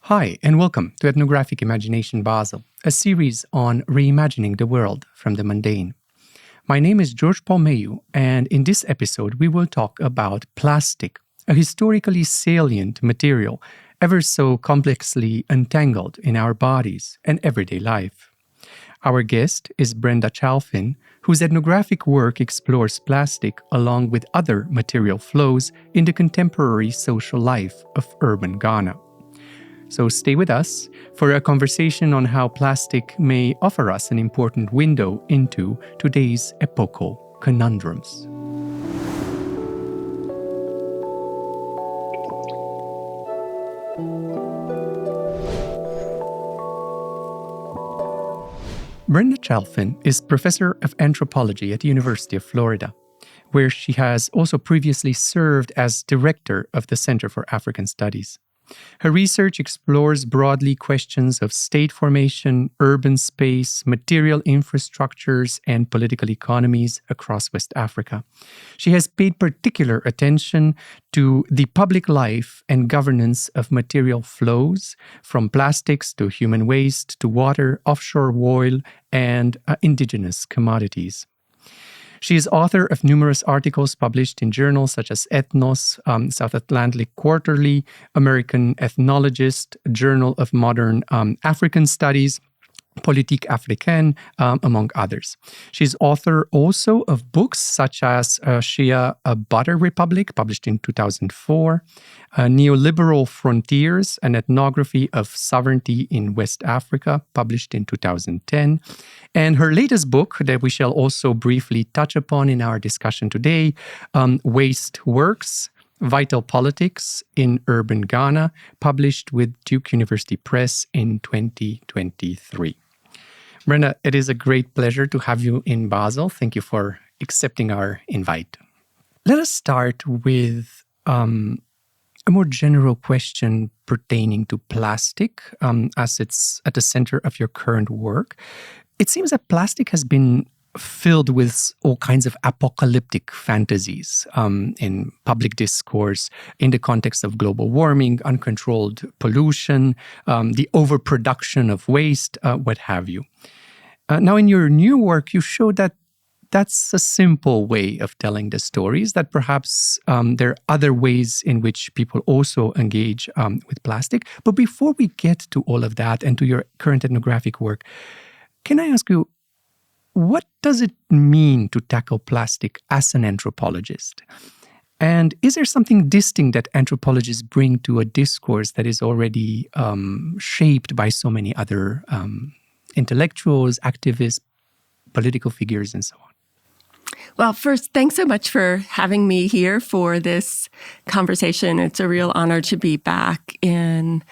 Hi, and welcome to Ethnographic Imagination Basel, a series on reimagining the world from the mundane. My name is George Paul Mayu, and in this episode we will talk about plastic, a historically salient material, ever so complexly entangled in our bodies and everyday life. Our guest is Brenda Chalfin, whose ethnographic work explores plastic along with other material flows in the contemporary social life of urban Ghana. So stay with us for a conversation on how plastic may offer us an important window into today's epochal conundrums. Brenda Chalfin is professor of anthropology at the University of Florida, where she has also previously served as director of the Center for African Studies. Her research explores broadly questions of state formation, urban space, material infrastructures, and political economies across West Africa. She has paid particular attention to the public life and governance of material flows, from plastics to human waste to water, offshore oil, and indigenous commodities. She is author of numerous articles published in journals such as Ethnos, South Atlantic Quarterly, American Ethnologist, Journal of Modern African Studies, Politique Africaine, among others. She's author also of books such as Shea, A Butter Republic, published in 2004, Neoliberal Frontiers, an ethnography of sovereignty in West Africa, published in 2010. And her latest book, that we shall also briefly touch upon in our discussion today, Waste Works, Vital Politics in Urban Ghana, published with Duke University Press in 2023. Brenda, it is a great pleasure to have you in Basel. Thank you for accepting our invite. Let us start with a more general question pertaining to plastic, as it's at the center of your current work. It seems that plastic has been filled with all kinds of apocalyptic fantasies in public discourse in the context of global warming, uncontrolled pollution, the overproduction of waste, what have you. Now, in your new work, you show that that's a simple way of telling the stories, that perhaps there are other ways in which people also engage with plastic. But before we get to all of that and to your current ethnographic work, can I ask you, what does it mean to tackle plastic as an anthropologist? And is there something distinct that anthropologists bring to a discourse that is already shaped by so many other intellectuals, activists, political figures, and so on? Well, first, thanks so much for having me here for this conversation. It's a real honor to be back in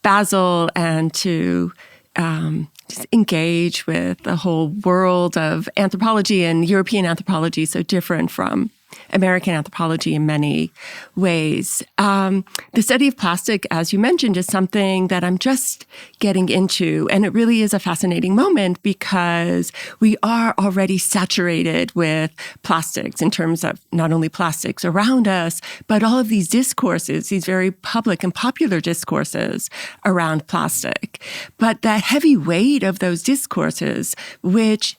Basel and to just engage with the whole world of anthropology and European anthropology, so different from American anthropology in many ways. The study of plastic, as you mentioned, is something that I'm just getting into. And it really is a fascinating moment because we are already saturated with plastics in terms of not only plastics around us, but all of these discourses, these very public and popular discourses around plastic. But that heavy weight of those discourses, which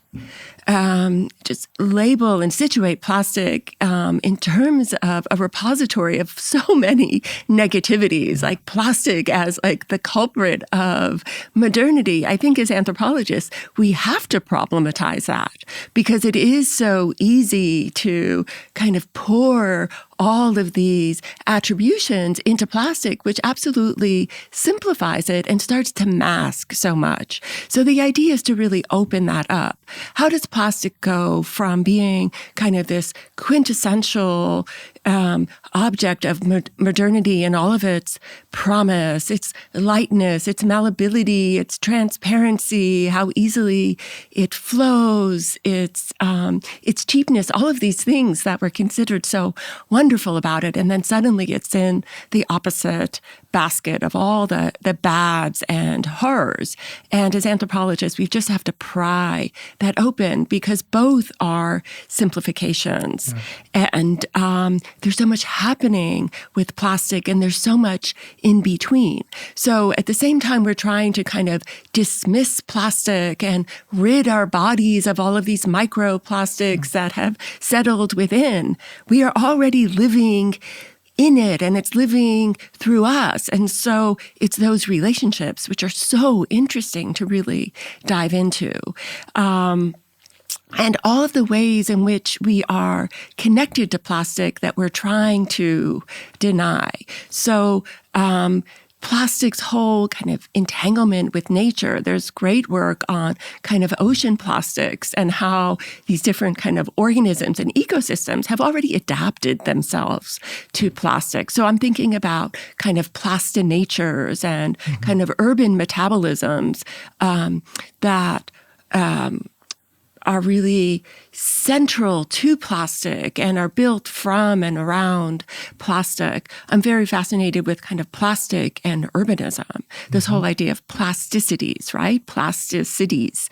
just label and situate plastic in terms of a repository of so many negativities, like plastic as like the culprit of modernity. I think as anthropologists, we have to problematize that because it is so easy to kind of pour all of these attributions into plastic, which absolutely simplifies it and starts to mask so much. So the idea is to really open that up. How does plastic go from being kind of this quintessential object of modernity and all of its promise, its lightness, its malleability, its transparency, how easily it flows, its cheapness, all of these things that were considered so wonderful wonderful about it. And then suddenly it's in the opposite basket of all the bads and horrors. And as anthropologists, we just have to pry that open because both are simplifications. Yeah. And there's so much happening with plastic and there's so much in between. So at the same time, we're trying to kind of dismiss plastic and rid our bodies of all of these microplastics that have settled within. We are already living in it and it's living through us. And so it's those relationships which are so interesting to really dive into. And all of the ways in which we are connected to plastic that we're trying to deny. So, plastic's whole kind of entanglement with nature. There's great work on kind of ocean plastics and how these different kind of organisms and ecosystems have already adapted themselves to plastic. So I'm thinking about kind of plastinatures and kind of urban metabolisms that are really central to plastic and are built from and around plastic. I'm very fascinated with kind of plastic and urbanism, this whole idea of plasticities, right? Plasticities,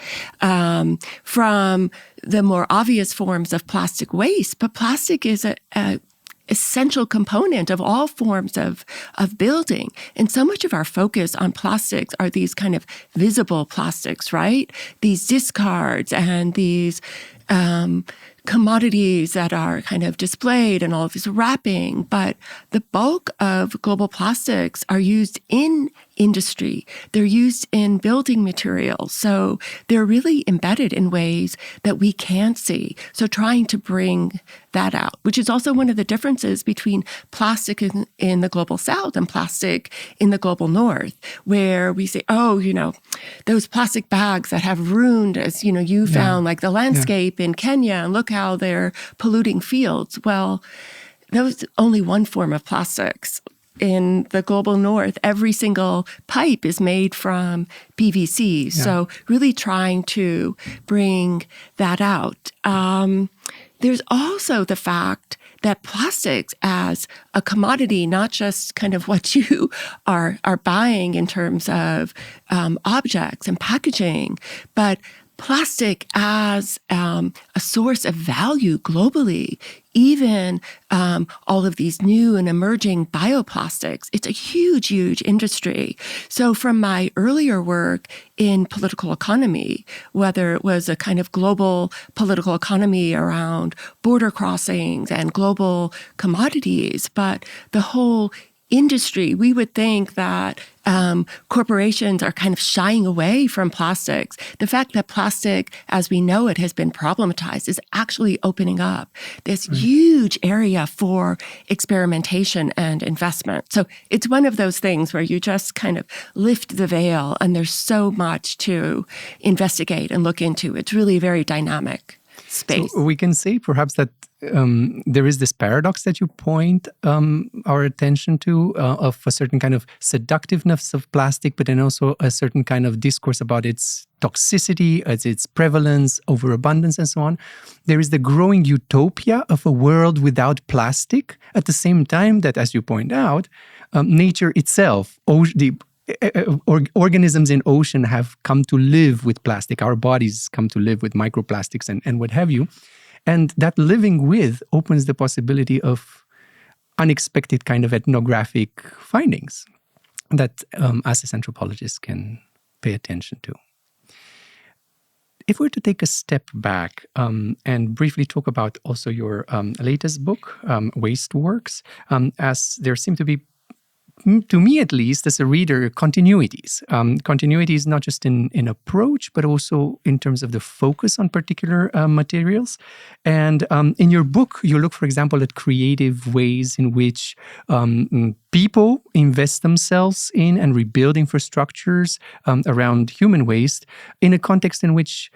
from the more obvious forms of plastic waste, but plastic is a essential component of all forms of building. And so much of our focus on plastics are these kind of visible plastics, right? These discards and these commodities that are kind of displayed and all of this wrapping. But the bulk of global plastics are used in industry. They're used in building materials. So they're really embedded in ways that we can't see. So trying to bring that out, which is also one of the differences between plastic in the global south and plastic in the global north, where we say, oh, those plastic bags that have ruined, as you found, like the landscape in Kenya, and look how they're polluting fields. Well, that was only one form of plastics. In the global north, every single pipe is made from PVC. Yeah. So really trying to bring that out. There's also the fact that plastics as a commodity, not just kind of what you are buying in terms of objects and packaging, but plastic as a source of value globally, even all of these new and emerging bioplastics. It's a huge, huge industry. So from my earlier work in political economy, whether it was a kind of global political economy around border crossings and global commodities, but the whole industry, we would think that corporations are kind of shying away from plastics. The fact that plastic, as we know it, has been problematized is actually opening up this huge area for experimentation and investment. So it's one of those things where you just kind of lift the veil and there's so much to investigate and look into. It's really very dynamic space. So we can say perhaps that there is this paradox that you point our attention to of a certain kind of seductiveness of plastic, but then also a certain kind of discourse about its toxicity, its prevalence, overabundance, and so on. There is the growing utopia of a world without plastic, at the same time that, as you point out, nature itself, organisms in ocean have come to live with plastic. Our bodies come to live with microplastics and what have you. And that living with opens the possibility of unexpected kind of ethnographic findings that us as anthropologists can pay attention to. If we were to take a step back and briefly talk about also your latest book, Waste Works, as there seem to be, to me at least, as a reader, continuities. Continuities not just in approach, but also in terms of the focus on particular materials. And in your book, you look, for example, at creative ways in which people invest themselves in and rebuild infrastructures around human waste in a context in which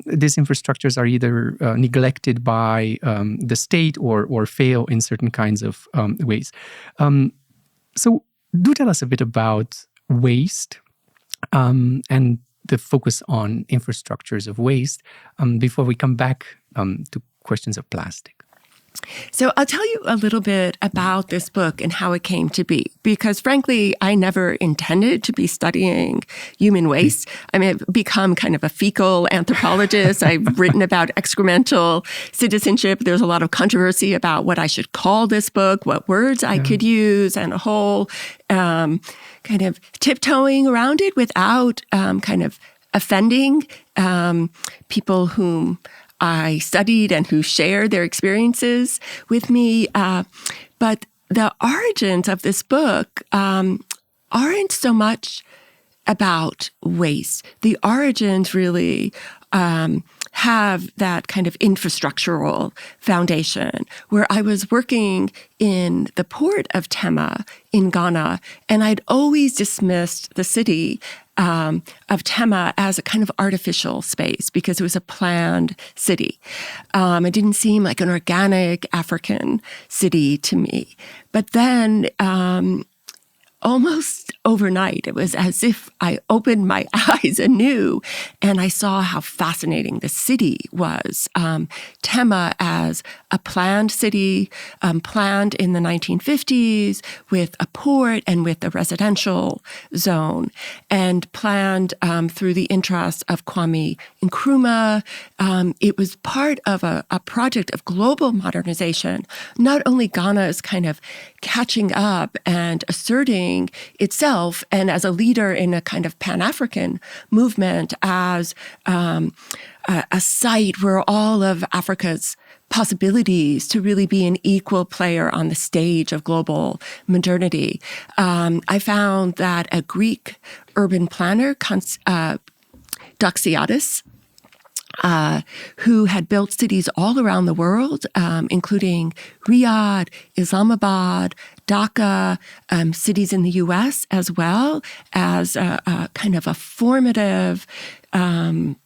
these infrastructures are either neglected by the state or fail in certain kinds of ways. So do tell us a bit about waste and the focus on infrastructures of waste before we come back to questions of plastic. So I'll tell you a little bit about this book and how it came to be, because frankly, I never intended to be studying human waste. I mean, I've become kind of a fecal anthropologist. I've written about excremental citizenship. There's a lot of controversy about what I should call this book, what words I could use, and a whole kind of tiptoeing around it without kind of offending people whom I studied and who shared their experiences with me. But the origins of this book aren't so much about waste. The origins really have that kind of infrastructural foundation, where I was working in the port of Tema in Ghana, and I'd always dismissed the city of Tema as a kind of artificial space because it was a planned city. It didn't seem like an organic African city to me. But then almost overnight, it was as if I opened my eyes anew and I saw how fascinating the city was. Tema as a planned city, planned in the 1950s with a port and with a residential zone, and planned through the interests of Kwame Nkrumah. It was part of a project of global modernization. Not only Ghana is kind of catching up and asserting itself, and as a leader in a kind of Pan-African movement, as a site where all of Africa's possibilities to really be an equal player on the stage of global modernity. I found that a Greek urban planner, Doxiadis, who had built cities all around the world, including Riyadh, Islamabad, Dhaka, cities in the U.S., as well as a kind of a formative kind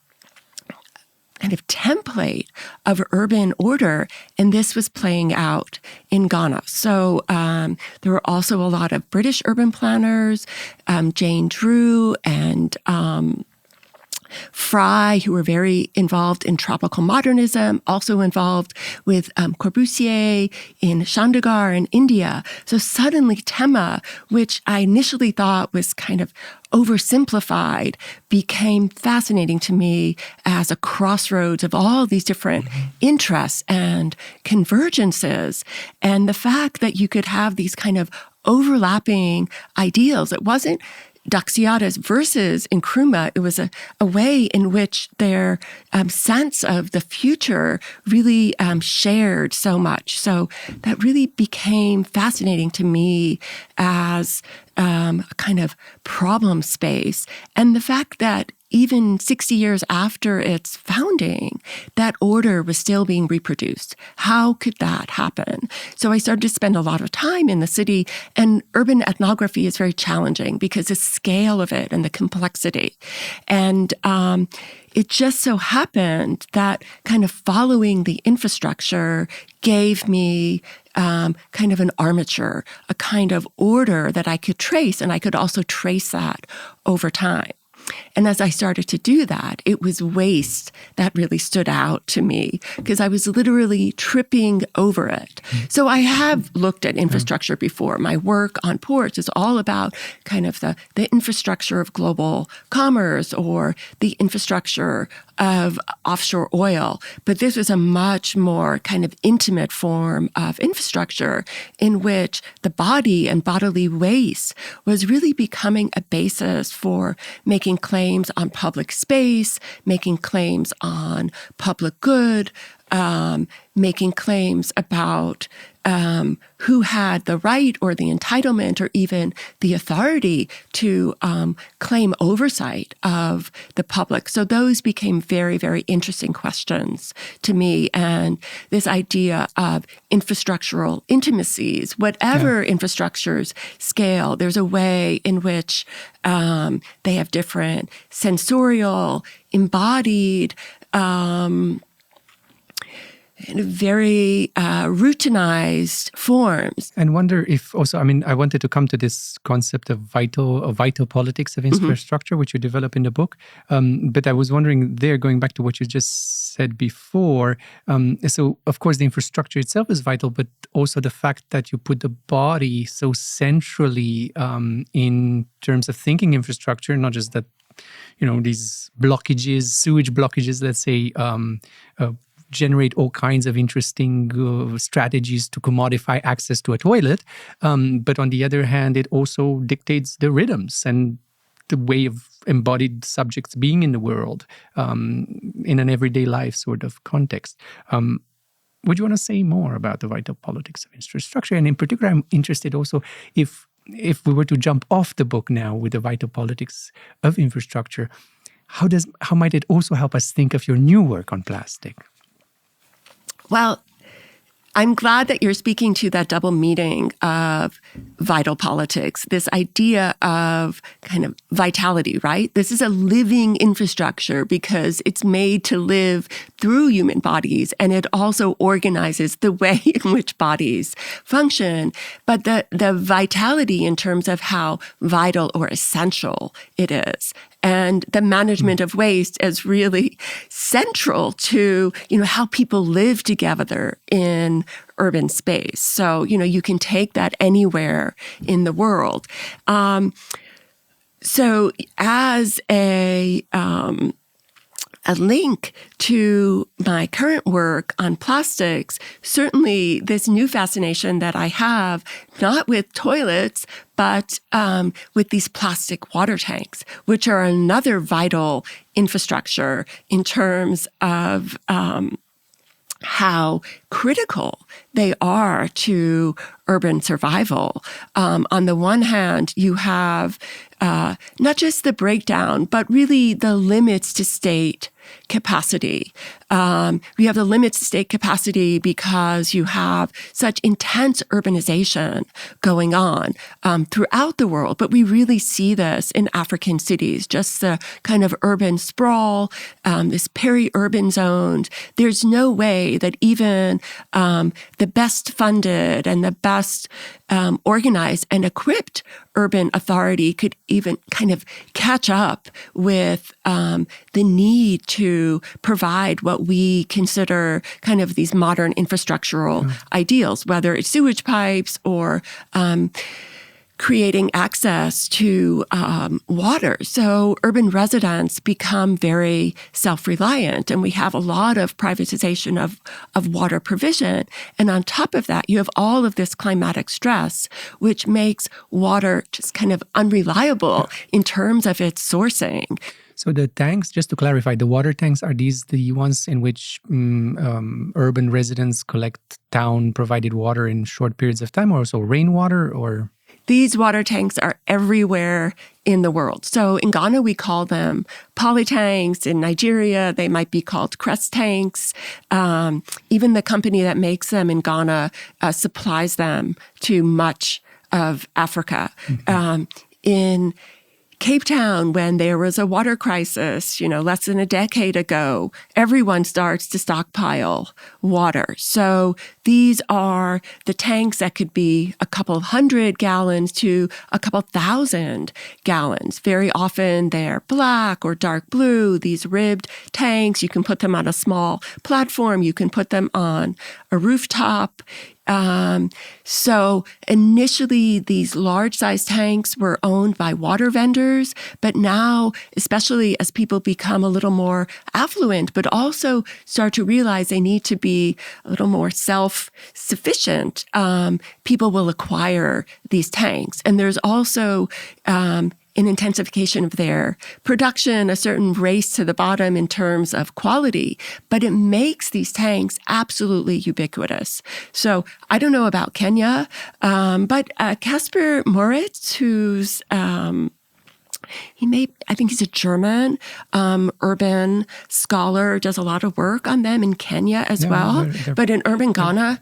of template of urban order, and this was playing out in Ghana. So there were also a lot of British urban planners, Jane Drew and Fry, who were very involved in tropical modernism, also involved with Corbusier in Chandigarh in India. So suddenly Tema, which I initially thought was kind of oversimplified, became fascinating to me as a crossroads of all these different interests and convergences. And the fact that you could have these kind of overlapping ideals. It wasn't Doxiadis versus Nkrumah. It was a way in which their sense of the future really shared so much. So that really became fascinating to me as a kind of problem space. And the fact that even 60 years after its founding, that order was still being reproduced. How could that happen? So I started to spend a lot of time in the city, and urban ethnography is very challenging because the scale of it and the complexity. And it just so happened that kind of following the infrastructure gave me kind of an armature, a kind of order that I could trace, and I could also trace that over time. And as I started to do that, it was waste that really stood out to me because I was literally tripping over it. So I have looked at infrastructure before. My work on ports is all about kind of the infrastructure of global commerce or the infrastructure of offshore oil. But this was a much more kind of intimate form of infrastructure in which the body and bodily waste was really becoming a basis for making claims on public space, making claims on public good, making claims about who had the right or the entitlement or even the authority to claim oversight of the public. So those became very, very interesting questions to me. And this idea of infrastructural intimacies, whatever infrastructures scale, there's a way in which they have different sensorial, embodied, in very routinized forms. And wonder if also, I mean, I wanted to come to this concept of vital politics of infrastructure, which you develop in the book. But I was wondering there, going back to what you just said before. So, of course, the infrastructure itself is vital, but also the fact that you put the body so centrally in terms of thinking infrastructure, not just that, these blockages, sewage blockages, let's say, generate all kinds of interesting strategies to commodify access to a toilet. But on the other hand, it also dictates the rhythms and the way of embodied subjects being in the world in an everyday life sort of context. Would you want to say more about the vital politics of infrastructure? And in particular, I'm interested also if we were to jump off the book now with the vital politics of infrastructure, how might it also help us think of your new work on plastic? Well, I'm glad that you're speaking to that double meaning of vital politics, this idea of kind of vitality, right? This is a living infrastructure because it's made to live through human bodies, and it also organizes the way in which bodies function. But the vitality in terms of how vital or essential it is, and the management of waste is really central to, how people live together in urban space. So, you can take that anywhere in the world. So as a link to my current work on plastics, certainly this new fascination that I have, not with toilets, but with these plastic water tanks, which are another vital infrastructure in terms of how critical they are to urban survival. On the one hand, you have not just the breakdown, but really the limits to state capacity. We have the limits to state capacity because you have such intense urbanization going on throughout the world. But we really see this in African cities, just the kind of urban sprawl, this peri-urban zones. There's no way that even the best funded and the best organized and equipped urban authority could even kind of catch up with the need to provide what we consider kind of these modern infrastructural ideals, whether it's sewage pipes or creating access to water. So urban residents become very self-reliant, and we have a lot of privatization of water provision. And on top of that, you have all of this climatic stress, which makes water just kind of unreliable in terms of its sourcing. So the tanks, just to clarify, the water tanks, are these the ones in which urban residents collect town-provided water in short periods of time, or also rainwater, or...? These water tanks are everywhere in the world. So in Ghana, we call them polytanks. In Nigeria, they might be called crest tanks. Even the company that makes them in Ghana supplies them to much of Africa. In Cape Town, when there was a water crisis, less than a decade ago, everyone starts to stockpile water. So these are the tanks that could be a couple hundred gallons to a couple thousand gallons. Very often they're black or dark blue, these ribbed tanks. You can put them on a small platform. You can put them on a rooftop. So initially, these large-sized tanks were owned by water vendors, but now, especially as people become a little more affluent, but also start to realize they need to be a little more self-sufficient, people will acquire these tanks. And there's also an intensification of their production, a certain race to the bottom in terms of quality, but it makes these tanks absolutely ubiquitous. So I don't know about Kenya, but Casper Moritz, who's I think he's a German urban scholar, does a lot of work on them in Kenya as well. But in urban Ghana,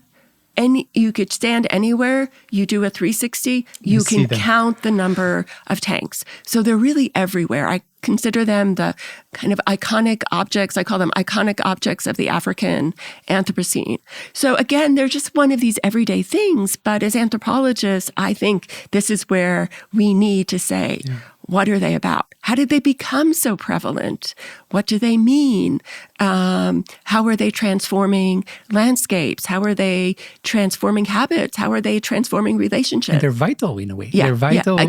you could stand anywhere, you do a 360, you can count the number of tanks. So they're really everywhere. I consider them the kind of iconic objects. I call them iconic objects of the African Anthropocene. So again, they're just one of these everyday things. But as anthropologists, I think this is where we need to say, what are they about? How did they become so prevalent? What do they mean? How are they transforming landscapes? How are they transforming habits? How are they transforming relationships? And they're vital in a way. They're vital.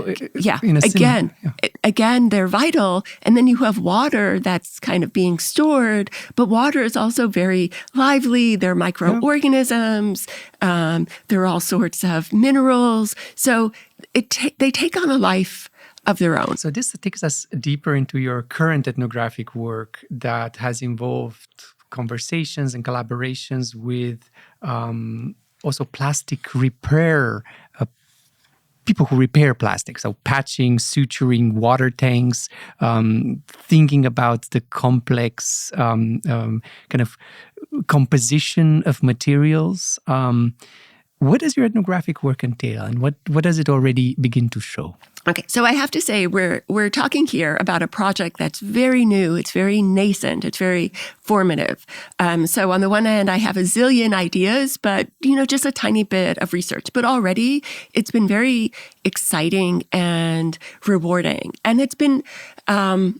Again, they're vital. And then you have water that's kind of being stored, but water is also very lively. There are microorganisms. There are all sorts of minerals. So they take on a life of their own. So this takes us deeper into your current ethnographic work that has involved conversations and collaborations with also plastic repair, people who repair plastic. So patching, suturing, water tanks, thinking about the complex kind of composition of materials. What does your ethnographic work entail, and what does it already begin to show? Okay, so I have to say we're talking here about a project that's very new, it's very nascent, it's very formative. So on the one hand, I have a zillion ideas, but just a tiny bit of research. But already, it's been very exciting and rewarding, and it's been a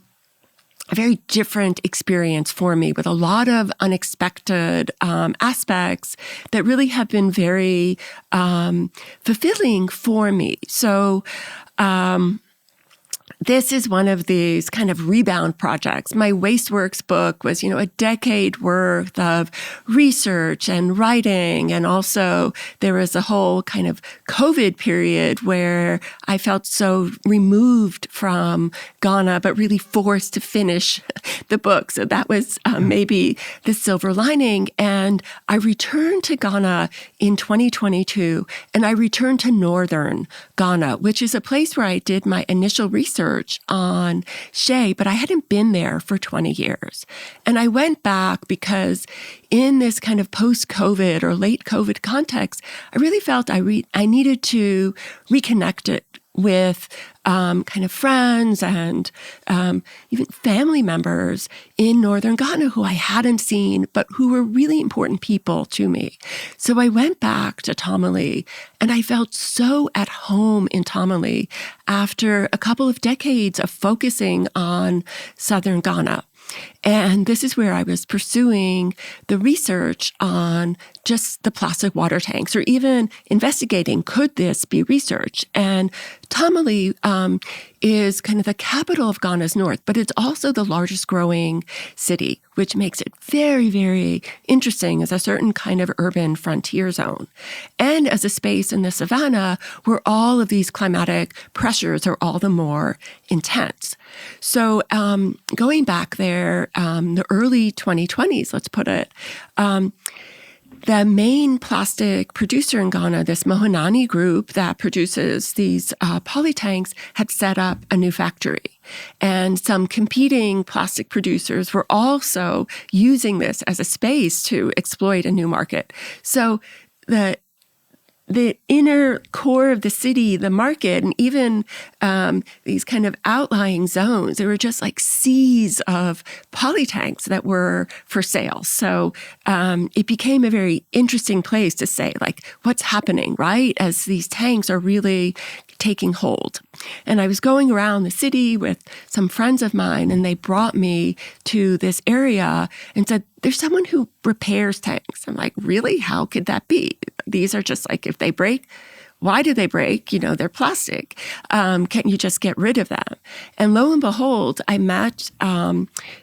very different experience for me with a lot of unexpected aspects that really have been very fulfilling for me. So this is one of these kind of rebound projects. My Wasteworks book was, a decade worth of research and writing. And also there was a whole kind of COVID period where I felt so removed from Ghana, but really forced to finish the book. So that was maybe the silver lining. And I returned to Ghana in 2022, and I returned to northern Ghana, which is a place where I did my initial research on Shea, but I hadn't been there for 20 years. And I went back because in this kind of post-COVID or late COVID context, I really felt I needed to reconnect it with kind of friends and even family members in northern Ghana who I hadn't seen, but who were really important people to me. So I went back to Tamale, and I felt so at home in Tamale after a couple of decades of focusing on southern Ghana. And this is where I was pursuing the research on just the plastic water tanks, or even investigating, could this be research? And Tamale is kind of the capital of Ghana's north, but it's also the largest growing city, which makes it very, very interesting as a certain kind of urban frontier zone. And as a space in the savannah where all of these climatic pressures are all the more intense. So going back there, the early 2020s, let's put it, the main plastic producer in Ghana, this Mohonani group that produces these polytanks, had set up a new factory. And some competing plastic producers were also using this as a space to exploit a new market. So the inner core of the city, the market, and even these kind of outlying zones, there were just like seas of polytanks that were for sale. So it became a very interesting place to say, like, what's happening, right? As these tanks are really taking hold. And I was going around the city with some friends of mine, and they brought me to this area and said, there's someone who repairs tanks. I'm like, really? How could that be? These are just like, if they break, why do they break? They're plastic. Can't you just get rid of them? And lo and behold, I met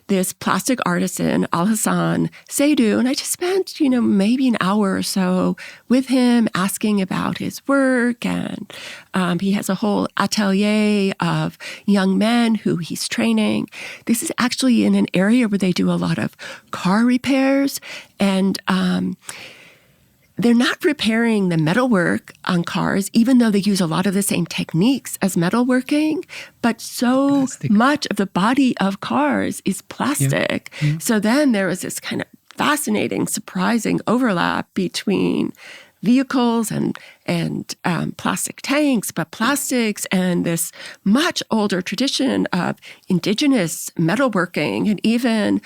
this plastic artisan, Al-Hassan Seydu, and I just spent, maybe an hour or so with him asking about his work. And he has a whole atelier of young men who he's training. This is actually in an area where they do a lot of car repairs, and they're not repairing the metalwork on cars, even though they use a lot of the same techniques as metalworking, but so much of the body of cars is plastic. Yeah. So then there was this kind of fascinating, surprising overlap between vehicles and plastic tanks, but plastics and this much older tradition of indigenous metalworking and even,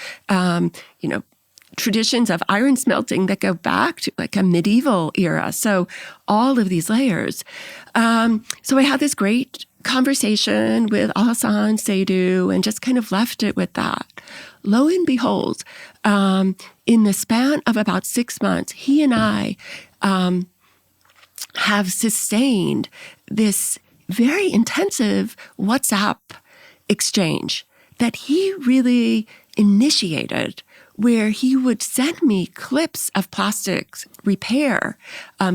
traditions of iron smelting that go back to like a medieval era. So all of these layers. So I had this great conversation with Alassane Seydoux and just kind of left it with that. Lo and behold, in the span of about 6 months, he and I have sustained this very intensive WhatsApp exchange that he really initiated, where he would send me clips of plastics repair.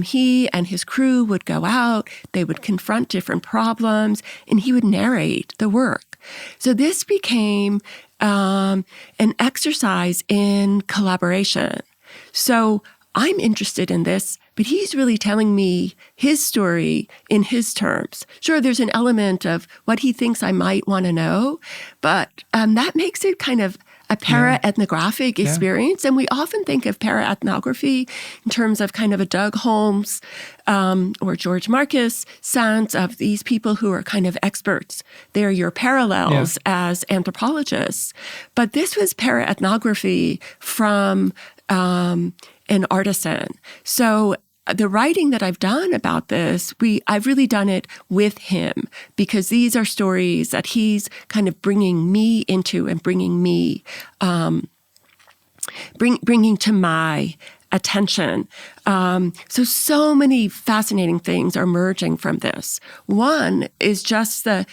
He and his crew would go out, they would confront different problems, and he would narrate the work. So this became an exercise in collaboration. So I'm interested in this, but he's really telling me his story in his terms. Sure, there's an element of what he thinks I might want to know, but that makes it kind of a para-ethnographic experience. And we often think of para-ethnography in terms of kind of a Doug Holmes or George Marcus sense of these people who are kind of experts. They're your parallels as anthropologists. But this was para-ethnography from an artisan. So the writing that I've done about this, I've really done it with him because these are stories that he's kind of bringing me into and bringing me, bringing to my attention. So many fascinating things are emerging from this. One is just the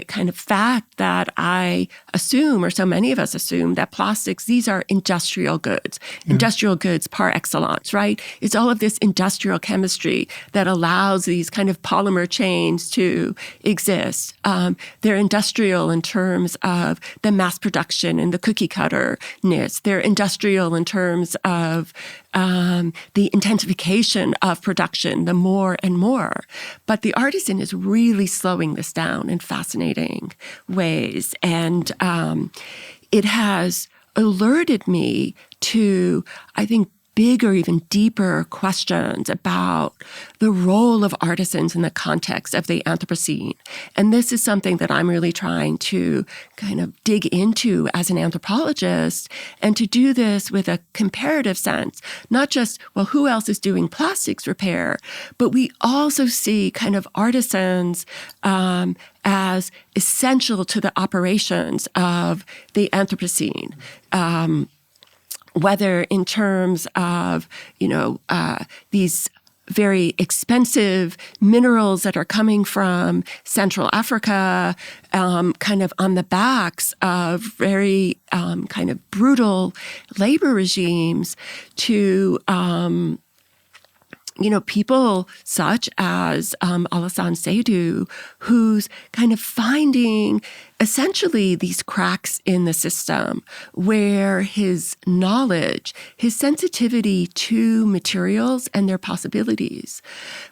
kind of fact that I assume, or so many of us assume, that plastics, these are industrial goods par excellence, right? It's all of this industrial chemistry that allows these kind of polymer chains to exist. They're industrial in terms of the mass production and the cookie cutterness. They're industrial in terms of the intensification of production, the more and more. But the artisan is really slowing this down in fascinating ways. And it has alerted me to, I think, bigger, even deeper questions about the role of artisans in the context of the Anthropocene. And this is something that I'm really trying to kind of dig into as an anthropologist, and to do this with a comparative sense, not just, well, who else is doing plastics repair, but we also see kind of artisans as essential to the operations of the Anthropocene. Whether in terms of, these very expensive minerals that are coming from Central Africa, kind of on the backs of very kind of brutal labor regimes, to people such as Alassane Seydoux, who's kind of finding essentially these cracks in the system where his knowledge, his sensitivity to materials and their possibilities.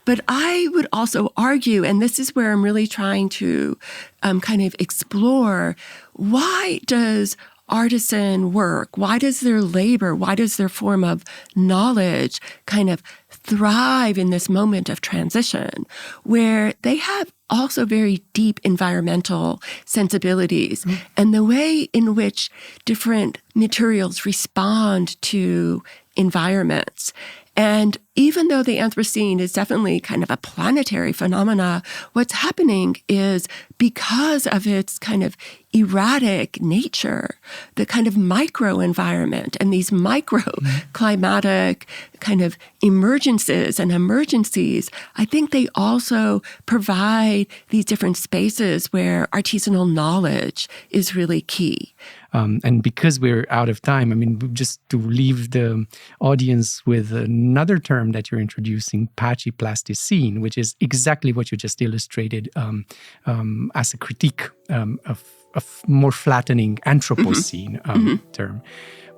But I would also argue, and this is where I'm really trying to kind of explore, why does artisan work, why does their labor, why does their form of knowledge kind of thrive in this moment of transition where they have also very deep environmental sensibilities, and the way in which different materials respond to environments. And even though the Anthropocene is definitely kind of a planetary phenomena, what's happening is, because of its kind of erratic nature, the kind of microenvironment and these microclimatic kind of emergences and emergencies, I think they also provide these different spaces where artisanal knowledge is really key. And because we're out of time, I mean, just to leave the audience with another term that you're introducing, pachyplasticine, which is exactly what you just illustrated as a critique of more flattening Anthropocene term.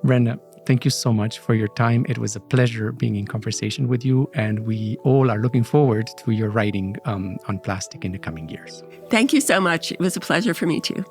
Brenda, thank you so much for your time. It was a pleasure being in conversation with you, and we all are looking forward to your writing on plastic in the coming years. Thank you so much. It was a pleasure for me too.